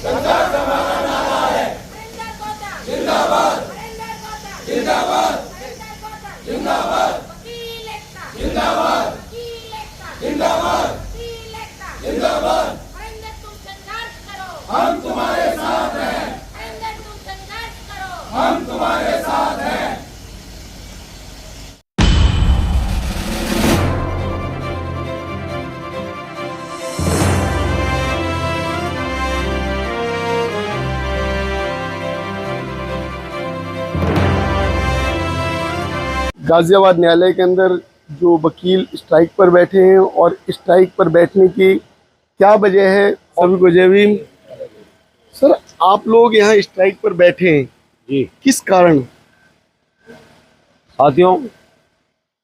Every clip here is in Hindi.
संघर्ष हमारा नारा है। जिंदाबाद जिंदाबाद जिंदाबाद जिंदाबाद जिंदाबाद जिंदाबाद। तुम संघर्ष करो, हम तुम्हारे साथ हैं। तुम संघर्ष करो, हम तुम्हारे साथ हैं। गाजियाबाद न्यायालय के अंदर जो वकील स्ट्राइक पर बैठे हैं और स्ट्राइक पर बैठने की क्या वजह है, सभी को जय भीम। सर, आप लोग यहाँ स्ट्राइक पर बैठे हैं जी, किस कारण? साथियों,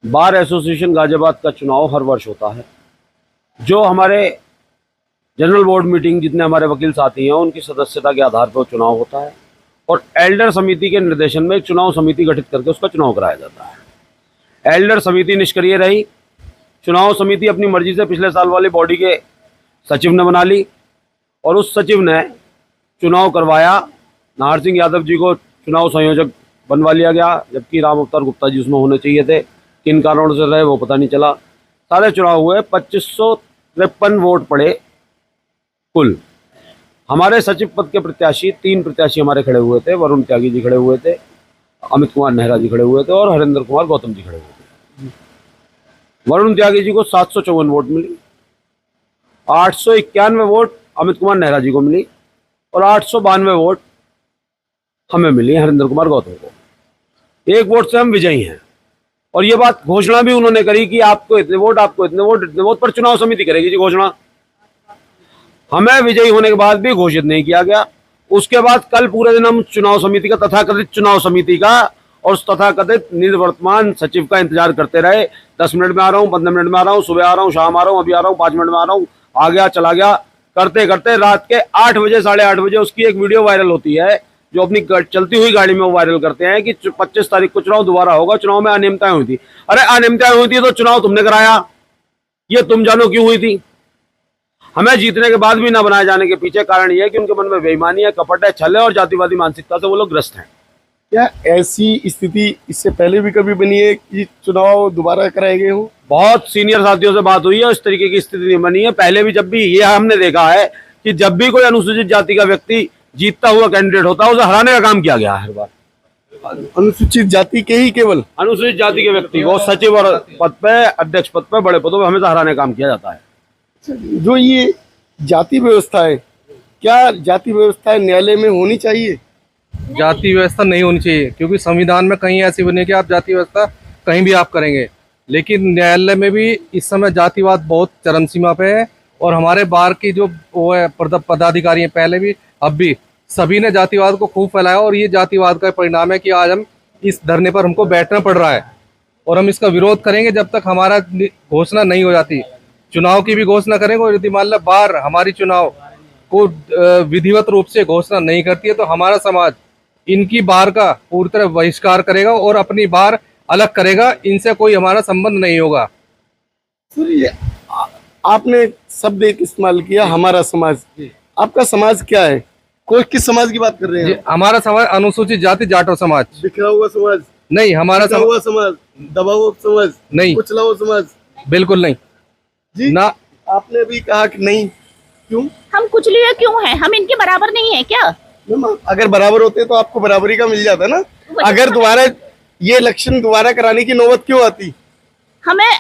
बार एसोसिएशन गाजियाबाद का चुनाव हर वर्ष होता है। जो हमारे जनरल बोर्ड मीटिंग जितने हमारे वकील साथी हैं उनकी सदस्यता के आधार पर चुनाव होता है और एल्डर समिति के निर्देशन में एक चुनाव समिति गठित करके उसका चुनाव कराया जाता है। एल्डर समिति निष्क्रिय रही, चुनाव समिति अपनी मर्जी से पिछले साल वाली बॉडी के सचिव ने बना ली और उस सचिव ने चुनाव करवाया। नाहर सिंह यादव जी को चुनाव संयोजक बनवा लिया गया, जबकि राम अवतार गुप्ता जी उसमें होने चाहिए थे। किन कारणों से रहे वो पता नहीं चला। सारे चुनाव हुए, 2553 वोट पड़े कुल। हमारे सचिव पद के प्रत्याशी 3 प्रत्याशी हमारे खड़े हुए थे। वरुण त्यागी जी खड़े हुए थे, अमित कुमार नेहरा जी खड़े हुए थे और हरेंद्र कुमार गौतम जी खड़े हुए थे। वरुण त्यागी जी को 754 वोट मिली, 891 वोट अमित कुमार नेहरा जी को मिली और 892 वोट हमें मिली, हरेंद्र कुमार गौतम को। 1 वोट से हम विजयी हैं और ये बात घोषणा भी उन्होंने करी कि आपको इतने वोट, आपको इतने वोट, इतने वोट पर चुनाव समिति करेगी जी घोषणा। हमें विजयी होने के बाद भी घोषित नहीं किया गया। उसके बाद कल पूरे दिन हम चुनाव समिति का, तथाकथित चुनाव समिति का और उस तथाकथित निवर्तमान सचिव का इंतजार करते रहे। 10 मिनट में आ रहा हूँ, 15 मिनट में आ रहा हूँ, सुबह आ रहा हूँ, शाम आ रहा हूँ, अभी आ रहा हूँ, 5 मिनट में आ रहा हूँ, आ गया चला गया, करते करते रात के 8 बजे, 8:30 बजे उसकी एक वीडियो वायरल होती है जो अपनी चलती हुई गाड़ी में वो वायरल करते हैं कि 25 तारीख को चुनाव दोबारा होगा, चुनाव में अनियमितताएं हुई थी। अरे अनियमितताएं हुई थी तो चुनाव तुमने कराया, ये तुम जानो क्यों हुई थी। हमें जीतने के बाद भी ना बनाए जाने के पीछे कारण यह है कि उनके मन में बेईमानी है, कपट है, छल है और जातिवादी मानसिकता से वो लोग ग्रस्त हैं। क्या ऐसी स्थिति इससे पहले भी कभी बनी है कि चुनाव दोबारा कराए गए हो? बहुत सीनियर साथियों से बात हुई है, इस तरीके की स्थिति नहीं बनी है। पहले भी जब भी ये हमने देखा है कि जब भी कोई अनुसूचित जाति का व्यक्ति जीतता हुआ कैंडिडेट होता है उसे हराने का काम किया गया है हर बार। अनुसूचित जाति के ही, केवल अनुसूचित जाति के व्यक्ति को सचिव और पद पे, अध्यक्ष पद पे, बड़े पदों पर हमेशा हराने का काम किया जाता है। जो ये जाति व्यवस्था है, क्या जाति व्यवस्था न्यायालय में होनी चाहिए? जाति व्यवस्था नहीं होनी चाहिए, क्योंकि संविधान में कहीं ऐसी बनी है कि आप जाति व्यवस्था कहीं भी आप करेंगे, लेकिन न्यायालय में भी इस समय जातिवाद बहुत चरम सीमा पे है। और हमारे बार की जो वो है पदाधिकारी हैं, पहले भी अब भी, सभी ने जातिवाद को खूब फैलाया और ये जातिवाद का परिणाम है कि आज हम इस धरने पर हमको बैठना पड़ रहा है और हम इसका विरोध करेंगे जब तक हमारा घोषणा नहीं हो जाती। चुनाव की भी घोषणा करेंगे और यदि मान लो बार हमारी चुनाव को विधिवत रूप से घोषणा नहीं करती है तो हमारा समाज इनकी बार का पूरी तरह बहिष्कार करेगा और अपनी बार अलग करेगा। इनसे कोई हमारा संबंध नहीं होगा। सर, ये आपने शब्द एक इस्तेमाल किया, हमारा समाज। आपका समाज क्या है? कोई किस समाज की बात कर रहे हैं? हमारा समाज अनुसूचित जाति जाटो समाज। बिखरा हुआ समाज नहीं, हमारा हुआ समाज, दबा हुआ समाज नहीं, कुचला हुआ समाज बिल्कुल नहीं जी ना। आपने भी कहा कि नहीं, क्यों? हम कुचले हुए क्यों हैं? हम इनके बराबर नहीं है क्या? अगर बराबर होते तो आपको बराबरी का मिल जाता ना। अगर दोबारा ये इलेक्शन दोबारा कराने की नौबत क्यों आती? हमें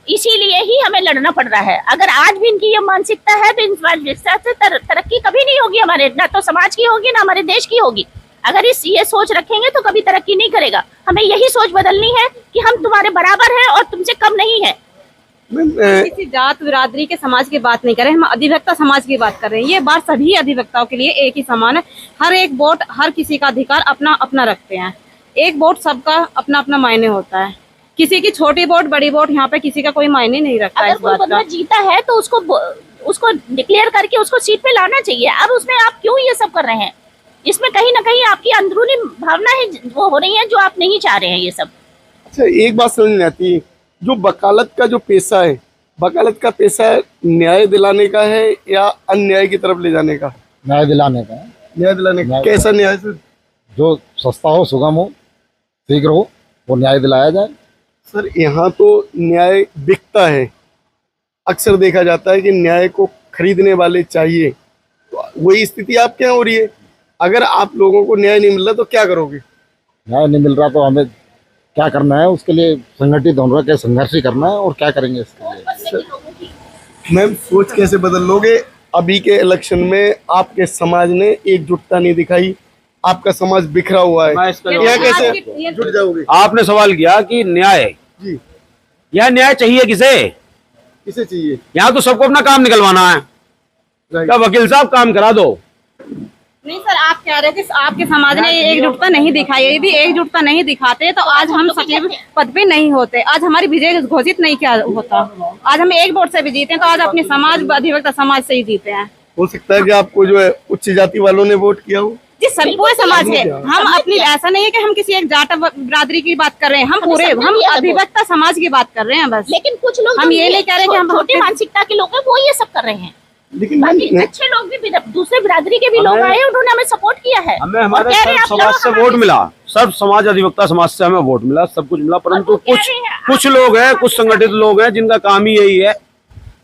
इसीलिए ही हमें लड़ना पड़ रहा है। अगर आज भी इनकी ये मानसिकता है तो इस मानसिकता से तरक्की कभी नहीं होगी हमारे, ना तो समाज की होगी ना हमारे देश की होगी। अगर ये सोच रखेंगे तो कभी तरक्की नहीं करेगा। हमें यही सोच बदलनी है कि हम तुम्हारे बराबर हैं और तुमसे कम नहीं है। किसी जात बिरादरी के समाज की बात नहीं कर रहे, हम अधिवक्ता समाज की बात कर रहे हैं। ये बात सभी अधिवक्ताओं के लिए एक ही समान है। हर एक वोट, हर किसी का अधिकार अपना अपना रखते हैं। एक वोट सबका अपना अपना मायने होता है। किसी की छोटी वोट, बड़ी वोट, यहाँ पे किसी का कोई मायने नहीं रखता। अगर कोई बंदा जीता है तो उसको डिक्लेयर करके उसको सीट पे लाना चाहिए। अब उसमें आप क्यों ये सब कर रहे हैं? इसमें कहीं ना कहीं आपकी अंदरूनी भावना है वो हो रही है जो आप नहीं चाह रहे हैं ये सब। अच्छा, एक बात समझ नहीं आती, जो वकालत का जो पेशा है, वकालत का पेशा न्याय दिलाने का है या अन्याय की तरफ ले जाने का? न्याय दिलाने का है। न्याय दिलाने का। कैसा न्याय सर? जो सस्ता हो, सुगम हो, शीघ्र हो, वो न्याय दिलाया जाए। सर यहाँ तो न्याय बिकता है, अक्सर देखा जाता है कि न्याय को खरीदने वाले चाहिए, तो वही स्थिति आपके यहाँ हो रही है। अगर आप लोगों को न्याय नहीं मिल रहा तो क्या करोगे? न्याय नहीं मिल रहा तो हमें क्या करना है, उसके लिए संगठित होने के संघर्ष ही करना है। और क्या करेंगे इसके लिए? मैम सोच कैसे बदल लोगे? अभी के इलेक्शन में आपके समाज ने एकजुटता नहीं दिखाई, आपका समाज बिखरा हुआ है, मैं इसका यह कैसे जुट जाओगे? आपने सवाल किया कि न्याय, जी यह न्याय चाहिए किसे? किसे चाहिए? यहाँ तो सबको अपना काम निकलवाना है। क्या वकील साहब काम करा दो? नहीं सर, आप कह रहे थे आपके समाज ने एकजुटता नहीं दिखाई। यदि एकजुटता नहीं दिखाते तो आज हम सचिव पद पे नहीं होते, आज हमारी विजय घोषित नहीं किया होता। आज हम एक वोट से भी जीते हैं तो आज अपने समाज अधिवक्ता समाज से ही जीते हैं। हो सकता है कि आपको जो है उच्च जाति वालों ने वोट किया हो। जी सभी पूरे समाज है, हम अपनी, ऐसा नहीं है कि हम किसी एक जाट बिरादरी की बात कर रहे हैं, हम पूरे हम अधिवक्ता समाज की बात कर रहे हैं बस। लेकिन कुछ लोग हम ये नहीं कह रहे कि हम छोटी मानसिकता के लोग हैं वो ये सब कर रहे हैं। लेकिन बाकी अच्छे लोग भी दूसरे बिरादरी के भी लोग आए, उन्होंने हमें सपोर्ट किया है। हमें हमारे कह रहे हैं सब आप समाज लोग से हमारे वोट मिला, सब समाज अधिवक्ता समाज से हमें वोट मिला, सब कुछ मिला, परंतु और वो कह कुछ रहे हैं, कुछ लोग हैं, कुछ संगठित लोग हैं जिनका काम ही यही है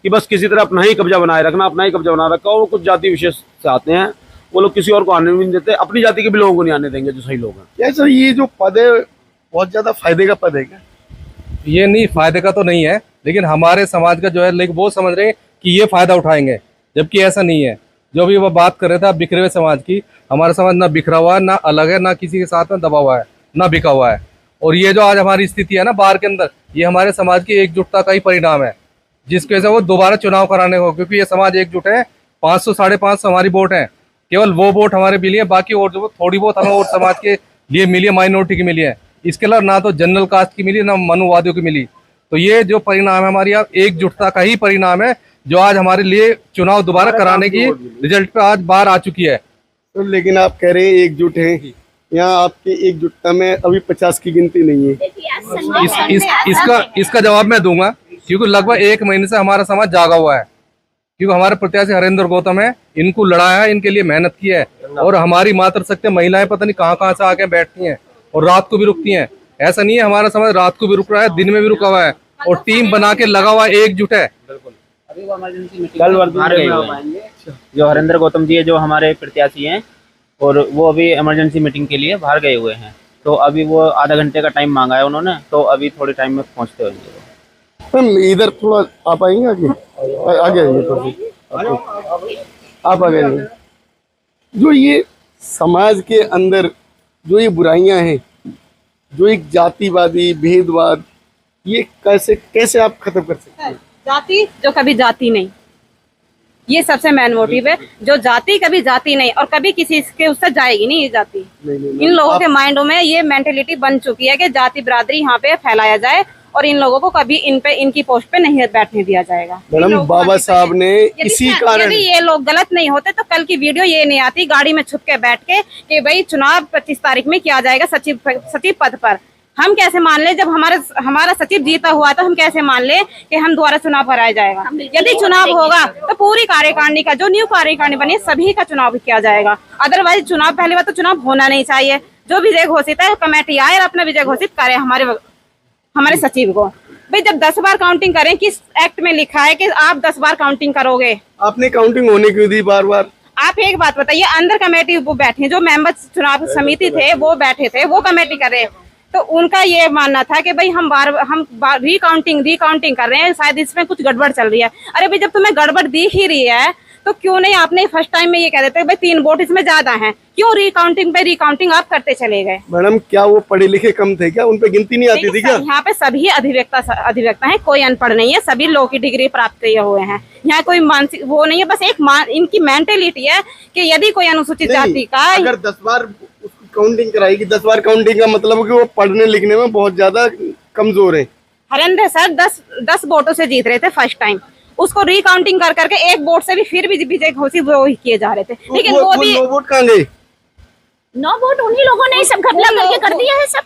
कि बस किसी तरह अपना ही कब्जा बनाए रखना, अपना ही कब्जा बना रखा। और कुछ जाति विशेष से आते हैं, वो लोग किसी और को आने भी नहीं देते, अपनी जाति के भी लोगों को नहीं आने देंगे जो सही लोग हैं। क्या सर ये जो पद है बहुत ज्यादा फायदे का पद है क्या? ये नहीं, फायदे का तो नहीं है, लेकिन हमारे समाज का जो है, लेकिन वो समझ रहे हैं कि ये फायदा उठाएंगे, जबकि ऐसा नहीं है। जो अभी वो बात कर रहे थे आप बिखरे हुए समाज की, हमारा समाज ना बिखरा हुआ है, ना अलग है, ना किसी के साथ में दबा हुआ है, ना बिका हुआ है। और ये जो आज हमारी स्थिति है ना बाहर के अंदर, ये हमारे समाज की एकजुटता का ही परिणाम है, जिसकी वजह से वो दोबारा चुनाव कराने को, क्योंकि ये समाज एकजुट है। 500 साढ़े 500 हमारी वोट है, केवल वो वोट हमारे मिली है, बाकी वोट जो थोड़ी बहुत हमें वोट समाज के लिए मिली है, माइनॉरिटी की मिली है। इसके अलावा ना तो जनरल कास्ट की मिली, ना मनुवादियों की मिली। तो ये जो परिणाम है हमारी एकजुटता का ही परिणाम है, जो आज हमारे लिए चुनाव दोबारा कराने की रिजल्ट पे आज बाहर आ चुकी है। तो लेकिन आप कह रहे हैं एकजुट हैं, यहाँ आपकी एकजुटता में अभी 50 की गिनती नहीं है। इसका जवाब मैं दूंगा, क्योंकि लगभग 1 महीने से हमारा समाज जागा हुआ है, क्योंकि हमारे प्रत्याशी हरेंद्र गौतम है, इनको लड़ाया है, इनके लिए मेहनत की है। और हमारी मातृशक्ति महिलाएं पता नहीं कहाँ से आके बैठती हैं और रात को भी रुकती हैं। ऐसा नहीं है, हमारा समाज रात को भी रुक रहा है, दिन में भी रुका हुआ है, और टीम बना के लगा हुआ एकजुट है। कल बाहर गए हुए हैं जो हरेंद्र गौतम जी है, जो हमारे प्रत्याशी हैं, और वो अभी इमरजेंसी मीटिंग के लिए बाहर गए हुए हैं। तो अभी वो आधा घंटे का टाइम मांगा है उन्होंने, तो अभी थोड़े टाइम में पहुंचते होंगे। मैम इधर थोड़ा आप आएंगे, आगे आइए तो आप आगे आइए। जो ये समाज के अंदर जो ये बुराइयां हैं, जो एक जातिवादी भेदवाद, ये कैसे आप खत्म कर सकते हैं? जाति जो कभी जाति नहीं, ये सबसे मेन मोटिव है। जो जाति कभी जाति नहीं, और कभी किसी के उससे जाएगी नहीं ये जाति। इन लोगों के माइंडों में ये मेंटेलिटी बन चुकी है कि जाति बिरादरी यहाँ पे फैलाया जाए, और इन लोगों को कभी इनकी पोस्ट पे नहीं बैठने दिया जाएगा। मैडम बाबा साहब ने इसी कारण, यदि ये लोग गलत नहीं होते तो कल की वीडियो ये नहीं आती गाड़ी में छुप के बैठ के कि भाई चुनाव 25 तारीख में किया जाएगा सचिव पद पर। हम कैसे मान ले, जब हमारा सचिव जीता हुआ तो हम कैसे मान ले कि हम दोबारा चुनाव कराया जाएगा? यदि चुनाव होगा तो पूरी कार्यकारिणी का, जो न्यू कार्यकारिणी बनी, सभी का चुनाव किया जाएगा। अदरवाइज चुनाव, पहली बात तो चुनाव होना नहीं चाहिए। जो विजय घोषित है, कमेटी आए और अपना विजय घोषित करे हमारे सचिव को। भाई जब 10 बार काउंटिंग करें, किस एक्ट में लिखा है कि आप 10 बार काउंटिंग करोगे? आपने काउंटिंग होने क्यों दी बार बार? आप एक बात बताइए, अंदर कमेटी वो बैठे, जो मेंबर्स चुनाव समिति थे वो बैठे थे, वो कमेटी कर रहे हैं, तो उनका ये मानना था कि भाई हम रिकाउंटिंग कर रहे हैं, शायद इसमें कुछ गड़बड़ चल रही है। अरे भाई जब तुम्हें गड़बड़ दिख ही रही है तो क्यों नहीं आपने फर्स्ट टाइम में ये कह देते भाई 3 वोट इसमें ज्यादा हैं, क्यों रिकाउंटिंग आप करते चले गए? मैडम क्या वो पढ़े लिखे कम थे क्या? उन पे गिनती नहीं आती थी क्या? यहाँ पे सभी अधिवक्ता हैं, कोई अनपढ़ नहीं है, सभी लॉ की डिग्री प्राप्त किए हुए हैं। यहाँ कोई मानसिक वो नहीं है, बस इनकी मेंटेलिटी है कि यदि कोई अनुसूचित जाति का, अगर 10 बार काउंटिंग कराएगी, 10 बार काउंटिंग का मतलब है कि वो पढ़ने लिखने में बहुत ज्यादा कमजोर है। हरेंद्र सर 10 वोटों से जीत रहे थे फर्स्ट टाइम, उसको रिकाउंटिंग कर करके 1 वोट से भी फिर भी विजय घोषित वो ही किए जा रहे थे। लेकिन वो भी 9 वोट कहाँ गए? 9 वोट उन्हीं लोगों ने सब घपला करके कर दिया है सब।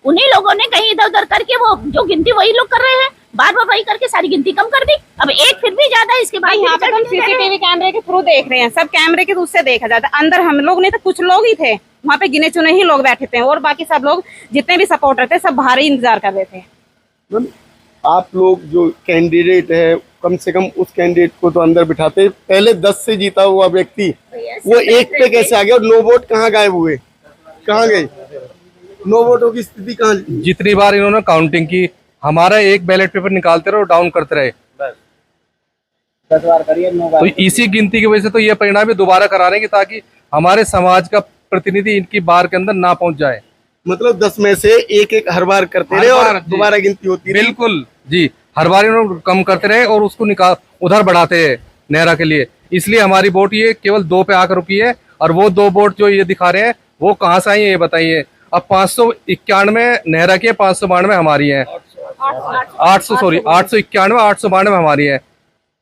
उन्हीं लोगों ने कहीं इधर उधर करके वो जो गिनती वही लोग कर रहे हैं, बार बार वही करके सारी गिनती कम कर दी। अब एक फिर भी ज्यादा है, इसके बाद यहाँ पे हम सीसीटीवी कैमरे के थ्रू देख रहे हैं, सब कैमरे के उससे देखा जाता है। अंदर हम लोग नहीं तो कुछ लोग ही थे वहाँ पे, गिने चुने ही लोग बैठे थे और बाकी सब लोग जितने भी सपोर्टर थे सब बाहर ही इंतजार कर रहे थे। मैम, आप लोग जो कैंडिडेट है कम से कम उस कैंडिडेट को तो अंदर बिठाते, पहले 10 से जीता हुआ व्यक्ति वो एक पे कैसे आ गया? और नो वोट कहाँ गायब हुए, कहाँ गए? नो वोटों की स्थिति कहाँ? जितनी बार इन्होंने काउंटिंग की, हमारा एक बैलेट पेपर निकालते रहे और डाउन करते रहे, 10 बार करिए, 9 बार। तो इसी गिनती की वजह से तो ये परिणाम भी दोबारा करा रहे हैं कि ताकि हमारे समाज का प्रतिनिधि इनकी बार के अंदर ना पहुंच जाए। मतलब 10 में से एक हर बार करते रहे और दोबारा गिनती होती रही। बिल्कुल जी, हर बार इन्होंने कम करते रहे और उसको निकाल उधर बढ़ाते हैं नेहरा के लिए। इसलिए हमारी वोट ये केवल 2 पे आकर रुकी है। और वो 2 वोट जो ये दिखा रहे हैं वो कहाँ से आई है ये बताइए। अब 591 नेहरा की है, 592 हमारी है, 891 892 हमारी है।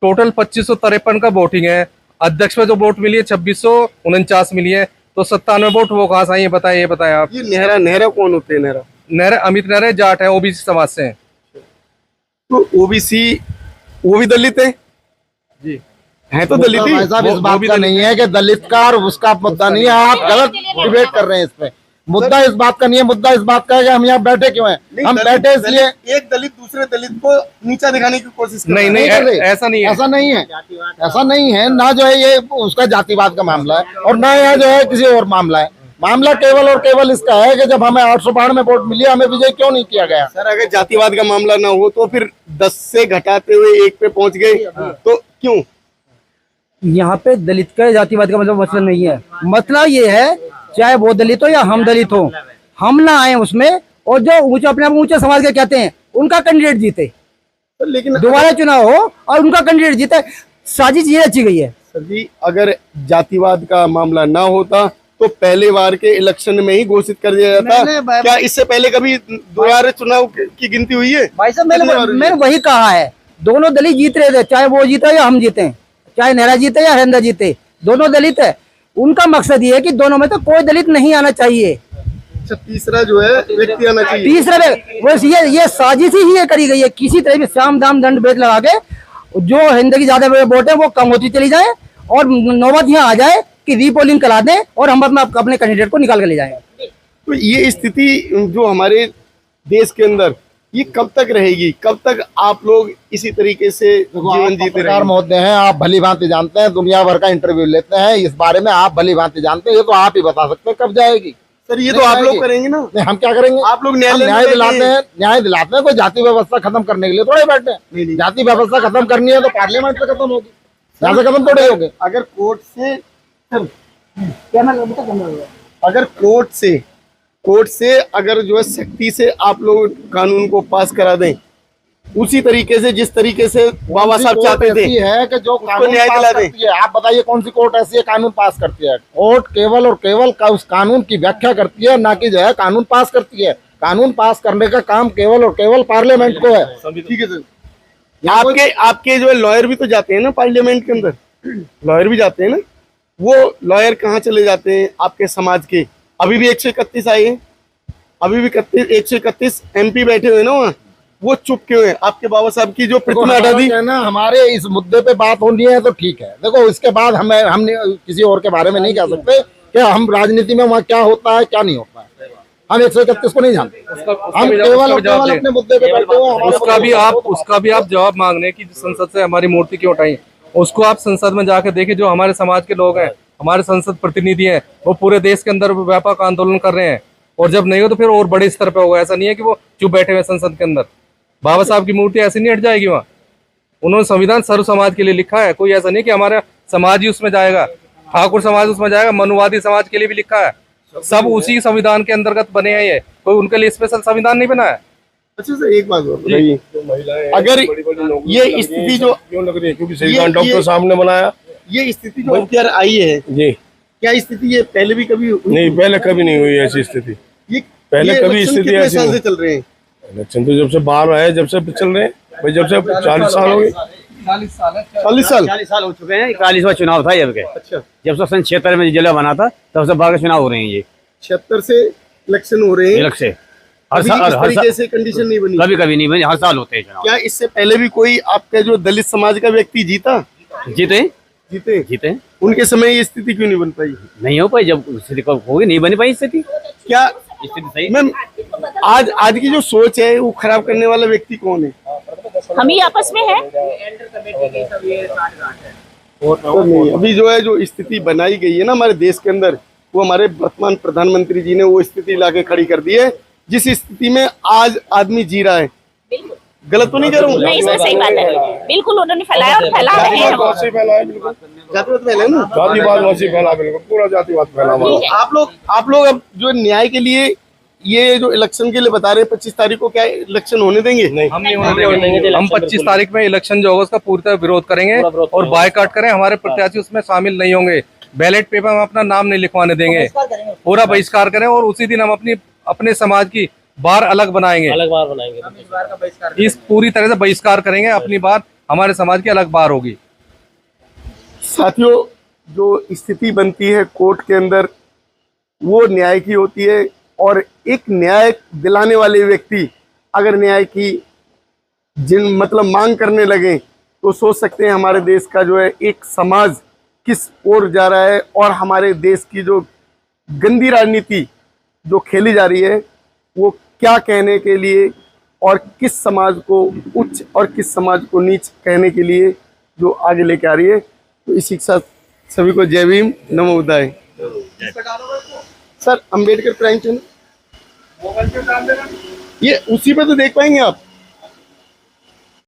टोटल 2553 का वोटिंग है। अध्यक्ष में जो वोट मिली है 2649 मिली है, तो 97 वोट वो कहाँ से आई है बताइए, ये बताएं आप। ये नेहरा कौन होते हैं? नेहरा अमित नेहरा जाट है, ओबीसी समाज से हैं। तो ओबीसी वो भी दलित है जी, है तो दलित ही। भाई साहब, इस बात का नहीं है कि दलित का और उसका मुद्दा नहीं है, आप गलत डिबेट कर रहे हैं इस पे। मुद्दा इस बात का नहीं है, मुद्दा इस बात का है कि हम यहाँ बैठे क्यों हैं। हम बैठे इसलिए एक दलित दूसरे दलित को नीचा दिखाने की कोशिश कर नहीं रहा है। नहीं, कर रहे। ऐसा नहीं है, ऐसा नहीं है, ऐसा नहीं है ना। जो है ये उसका जातिवाद का मामला है और ना यह जो है किसी और मामला है। मामला केवल और केवल इसका है कि जब हमें 892 वोट मिली, हमें विजय क्यों नहीं किया गया। सर, अगर जातिवाद का मामला ना हो तो फिर 10 से घटाते हुए 1 पे पहुंच गए, तो क्यों? यहाँ पे दलित का जातिवाद का मतलब नहीं है। मतलब ये है चाहे वो दलित हो या हम दलित हो, हम ना आए उसमें, और जो ऊंचे अपने आप ऊंचे समाज के कहते हैं उनका कैंडिडेट जीते, लेकिन दोबारा चुनाव हो और उनका कैंडिडेट जीते। साजिश ये रची गई है। सर जी, अगर जातिवाद का मामला ना होता तो पहले बार के इलेक्शन में ही घोषित कर दिया जाता। क्या इससे पहले कभी दोबारा चुनाव की गिनती हुई है? भाई साहब, मैंने वही कहा है, दोनों दलित जीत रहे थे, चाहे वो जीते या हम जीते, चाहे नेहरा जीते या हरिंदर जीते, दोनों दलित है। उनका मकसद ये है कि दोनों में तो कोई दलित नहीं आना चाहिए। अच्छा, तीसरा जो है व्यक्ति आना चाहिए। तीसरा वो ये साजिश ही ये करी गई है, किसी तरह भी साम दाम दंड भेद लगा के जो हिंदी की ज्यादा वोट है वो कम होती चली जाए और नौबत यहाँ आ जाए कि रीपोलिंग करा दें और हम अपने कैंडिडेट को निकाल के ले जाएंगे। तो ये स्थिति जो हमारे देश के अंदर ये कब तक रहेगी? कब तक आप लोग इसी तरीके से जीवन जीते रहेंगे? होते हैं, आप भली भांति जानते हैं, दुनिया भर का इंटरव्यू लेते हैं इस बारे में, आप भली भांति जानते हैं। ये तो आप ही बता सकते हैं कब जाएगी। सर, ये तो आप लोग करेंगे ना। नहीं, हम क्या करेंगे? आप लोग न्याय दिलाते हैं, न्याय दिलाते हैं। कोई जाति व्यवस्था खत्म करने के लिए थोड़े बैठे हैं। जाति व्यवस्था खत्म करनी है तो पार्लियामेंट से खत्म होगी, यहाँ से खत्म थोड़े होगी। अगर कोर्ट से अगर जो है सख्ती से आप लोग कानून को पास करा दें, उसी तरीके से जिस तरीके से बाबा साहब चाहते थे है कि जो कानून न्याय पास दिला दें। करती है, आप बताइए कौन सी कोर्ट ऐसी है कानून पास करती है? कोर्ट केवल और केवल उस कानून की व्याख्या करती है, ना कि जो है कानून पास करती है। कानून पास करने का काम केवल और केवल पार्लियामेंट को है। ठीक है सर। आपके जो है लॉयर भी तो जाते हैं ना पार्लियामेंट के अंदर, लॉयर भी जाते हैं ना। वो लॉयर कहाँ चले जाते हैं आपके समाज के? अभी भी 131 आए हैं, अभी भी 131 MP बैठे हुए ना वहाँ, वो चुप क्यों है? आपके बाबा साहब की जो प्रतिमा हटा दी है ना, हमारे इस मुद्दे पे बात होनी है तो ठीक है। देखो, इसके बाद हम किसी और के बारे में नहीं कह सकते कि हम राजनीति में वहाँ क्या होता है क्या नहीं होता है। हम 131 को नहीं जानते, हम केवल और केवल अपने मुद्दे पे बैठे हुए हैं। उसका भी आप जवाब मांगने की संसद से हमारी मूर्ति क्यों उठाई, उसको आप संसद में जाकर देखिए। जो हमारे समाज के लोग हैं, हमारे संसद प्रतिनिधि हैं, वो पूरे देश के अंदर व्यापक आंदोलन कर रहे हैं। और जब नहीं हो तो फिर और बड़े स्तर पे होगा। ऐसा नहीं है कि वो चुप बैठे हुए संसद के अंदर। बाबा साहब की मूर्ति ऐसे नहीं हट जाएगी वहाँ। उन्होंने संविधान सर्व समाज के लिए लिखा है, कोई ऐसा नहीं कि हमारा समाज ही उसमें जाएगा, ठाकुर समाज उसमें जाएगा, मनुवादी समाज के लिए भी लिखा है। सब उसी संविधान के अंतर्गत बने हैं। ये कोई उनके लिए स्पेशल संविधान नहीं बना है। अच्छा सर, एक बात बताइए, अगर ये स्थिति जो क्यों लग रही है, क्योंकि संविधान डॉक्टर साहब ने बनाया, ये स्थिति जो अख्तियार आई है जी, क्या स्थिति ये पहले भी कभी नहीं, पहले कभी नहीं हुई ऐसी स्थिति। ये पहले ये कभी इलेक्शन स्थिति कितने ऐसी साल नहीं। से चल रहे हैं? इलेक्शन तो जब से बाहर आए, जब से चल रहे हैं भाई, जब से 40 साल हो गए। 40 साल 40 साल हो चुके हैं। 41वां चुनाव था जब के। अच्छा, जब से सन 76 में जिला बना था तब से बाहर के चुनाव हो रहे हैं। ये 76 से इलेक्शन हो रहे हैं। अलग से अभी इस तरीके से कंडीशन नहीं बनी? कभी कभी नहीं बनी, हर साल होते हैं चुनाव। क्या इससे पहले भी कोई आपका जो दलित समाज का व्यक्ति जीता? जीते उनके समय ये स्थिति क्यों नहीं बन पाई? नहीं हो पाई, जब स्थिति होगी नहीं बनी पाई स्थिति। क्या स्थिति सही मैम, आज की जो सोच है वो खराब करने वाला व्यक्ति कौन है? हम ही आपस में है। तो नहीं, अभी जो है जो स्थिति बनाई गई है ना हमारे देश के अंदर, वो हमारे वर्तमान प्रधानमंत्री जी ने वो स्थिति लाके खड़ी कर दी है जिस स्थिति में आज आदमी जी रहा है। गलत तो नहीं कह रहा हूँ? नहीं, इसमें सही बात है, बिल्कुल उन्होंने फैलाया और फैला रहे हैं। जातिवाद फैला ना, जातिवाद वैसे फैला, बिल्कुल पूरा जातिवाद फैला हुआ। आप लोग अब जो न्याय के लिए ये जो इलेक्शन के लिए बता रहे हैं 25 तारीख को, क्या इलेक्शन होने देंगे? नहीं, हम नहीं होने देंगे। हम 25 तारीख में इलेक्शन जो होगा उसका पूरी तरह विरोध करेंगे और बायकॉट करें। हमारे प्रत्याशी उसमें शामिल नहीं होंगे। बैलेट पेपर में अपना नाम नहीं लिखवाने देंगे, पूरा बहिष्कार करें। और उसी दिन हम अपने समाज की बार अलग बनाएंगे, इस पूरी तरह से बहिष्कार करेंगे। अपनी बार हमारे समाज की अलग बार होगी। साथियों, जो स्थिति बनती है कोर्ट के अंदर वो न्याय की होती है, और एक न्याय दिलाने वाले व्यक्ति अगर न्याय की मतलब मांग करने लगे तो सोच सकते हैं हमारे देश का जो है एक समाज किस ओर जा रहा है, और हमारे देश की जो गंदी राजनीति जो खेली जा रही है वो क्या कहने के लिए, और किस समाज को उच्च और किस समाज को नीच कहने के लिए जो आगे लेके आ रही है। तो इसी के साथ सभी को जय भीम, नमो बुद्धाय। सर, अंबेडकर प्राइम चैनल ये उसी पे तो देख पाएंगे आप।